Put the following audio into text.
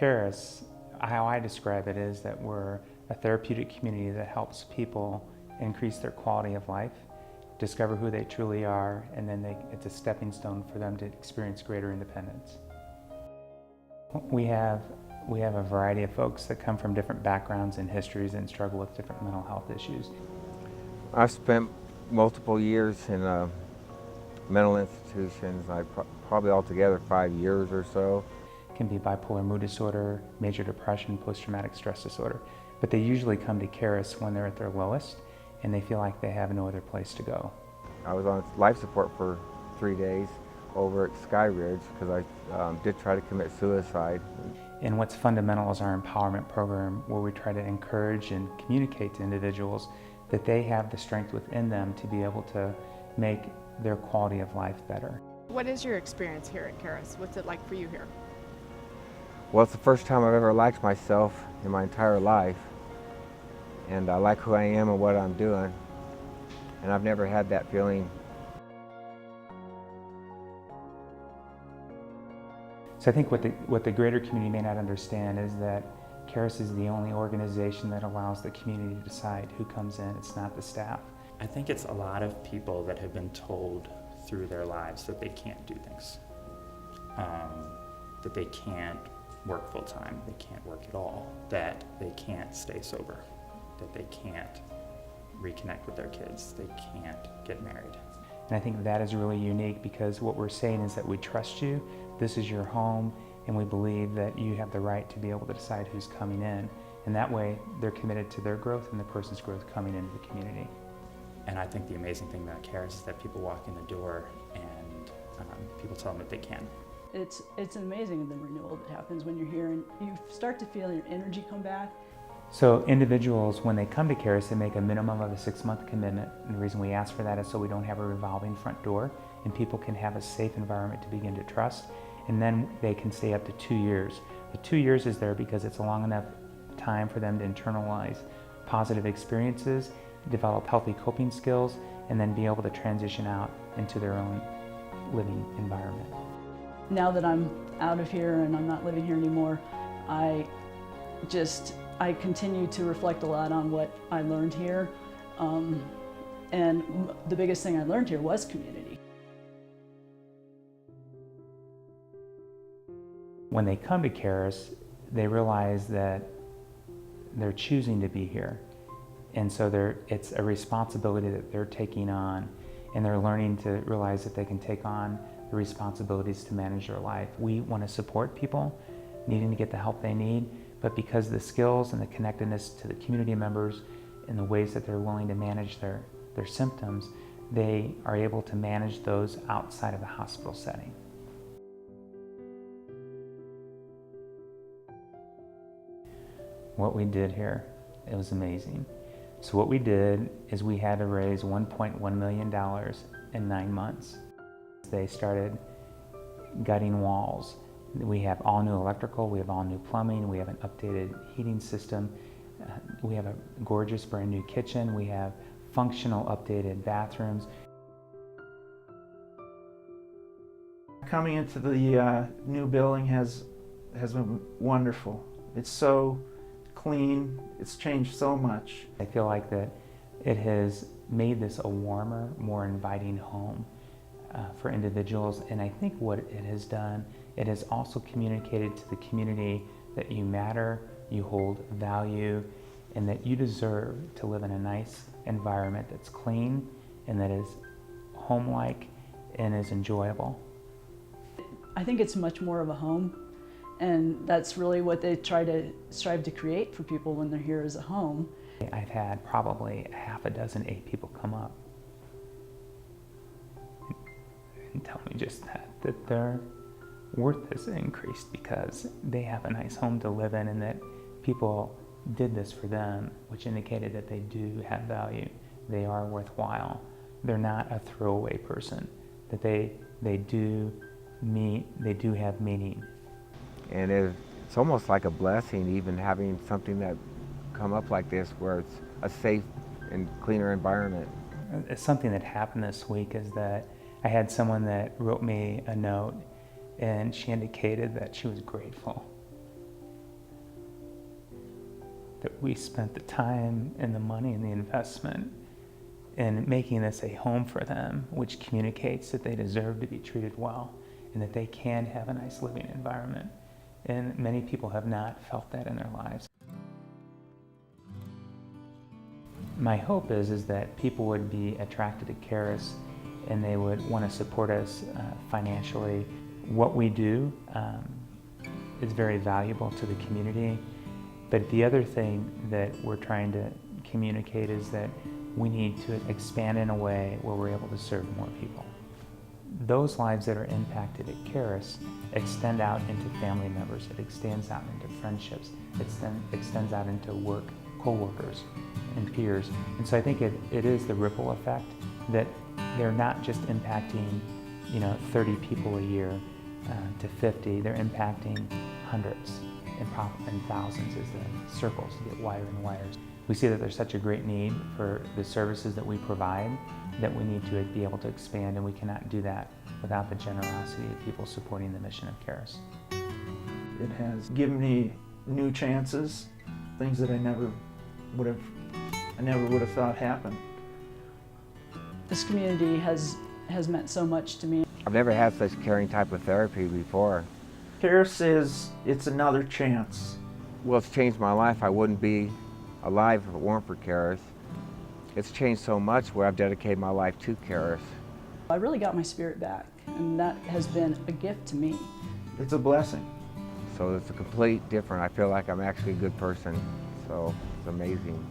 Karis, how I describe it is that we're a therapeutic community that helps people increase their quality of life, discover who they truly are, and then it's a stepping stone for them to experience greater independence. We have a variety of folks that come from different backgrounds and histories and struggle with different mental health issues. I've spent multiple years in mental institutions, probably altogether 5 years or so. It can be bipolar mood disorder, major depression, post-traumatic stress disorder. But they usually come to Karis when they're at their lowest and they feel like they have no other place to go. I was on life support for 3 days over at Sky Ridge because I did try to commit suicide. And what's fundamental is our empowerment program, where we try to encourage and communicate to individuals that they have the strength within them to be able to make their quality of life better. What is your experience here at Karis? What's it like for you here? Well, it's the first time I've ever liked myself in my entire life. And I like who I am and what I'm doing. And I've never had that feeling. So I think what the greater community may not understand is that Karis is the only organization that allows the community to decide who comes in. It's not the staff. I think it's a lot of people that have been told through their lives that they can't do things, that they can't work full time, they can't work at all, that they can't stay sober, that they can't reconnect with their kids, they can't get married. And I think that is really unique, because what we're saying is that we trust you, this is your home, and we believe that you have the right to be able to decide who's coming in. And that way they're committed to their growth and the person's growth coming into the community. And I think the amazing thing about Karis is that people walk in the door and people tell them that they can. It's amazing, the renewal that happens when you're here, and you start to feel your energy come back. So individuals, when they come to Karis, they make a minimum of a 6-month commitment. And the reason we ask for that is so we don't have a revolving front door and people can have a safe environment to begin to trust. And then they can stay up to 2 years. The 2 years is there because it's a long enough time for them to internalize positive experiences, develop healthy coping skills, and then be able to transition out into their own living environment. Now that I'm out of here and I'm not living here anymore, I continue to reflect a lot on what I learned here. And the biggest thing I learned here was community. When they come to Karis, they realize that they're choosing to be here. And so it's a responsibility that they're taking on, and they're learning to realize that they can take on the responsibilities to manage their life. We want to support people needing to get the help they need, but because of the skills and the connectedness to the community members and the ways that they're willing to manage their symptoms, they are able to manage those outside of the hospital setting. What we did here, it was amazing. So what we did is we had to raise $1.1 million in 9 months. They started gutting walls. We have all new electrical, we have all new plumbing, we have an updated heating system, we have a gorgeous brand new kitchen, we have functional updated bathrooms. Coming into the new building has been wonderful. It's so clean, it's changed so much. I feel like that it has made this a warmer, more inviting home for individuals, and I think what it has done, it has also communicated to the community that you matter, you hold value, and that you deserve to live in a nice environment that's clean and that is home-like and is enjoyable. I think it's much more of a home, and that's really what they strive to create for people when they're here as a home. I've had probably half a dozen 8 people come up and tell me just that their worth has increased because they have a nice home to live in and that people did this for them, which indicated that they do have value. They are worthwhile. They're not a throwaway person, that they do have meaning. And it's almost like a blessing, even having something that come up like this where it's a safe and cleaner environment. Something that happened this week is that I had someone that wrote me a note, and she indicated that she was grateful that we spent the time and the money and the investment in making this a home for them, which communicates that they deserve to be treated well and that they can have a nice living environment. And many people have not felt that in their lives. My hope is that people would be attracted to Karis and they would want to support us financially. What we do is very valuable to the community, but the other thing that we're trying to communicate is that we need to expand in a way where we're able to serve more people. Those lives that are impacted at Karis extend out into family members, it extends out into friendships, it extends out into work, co-workers and peers. And so I think it is the ripple effect that they're not just impacting 30 people a year to 50, they're impacting hundreds and thousands as the circles get wider and wider. We see that there's such a great need for the services that we provide that we need to be able to expand, and we cannot do that without the generosity of people supporting the mission of Karis. It has given me new chances, things that I never would have thought happened. This community has meant so much to me. I've never had such caring type of therapy before. Karis it's another chance. Well, it's changed my life. I wouldn't be alive if it weren't for Karis. It's changed so much where I've dedicated my life to Karis. I really got my spirit back, and that has been a gift to me. It's a blessing. So it's a complete different. I feel like I'm actually a good person. So it's amazing.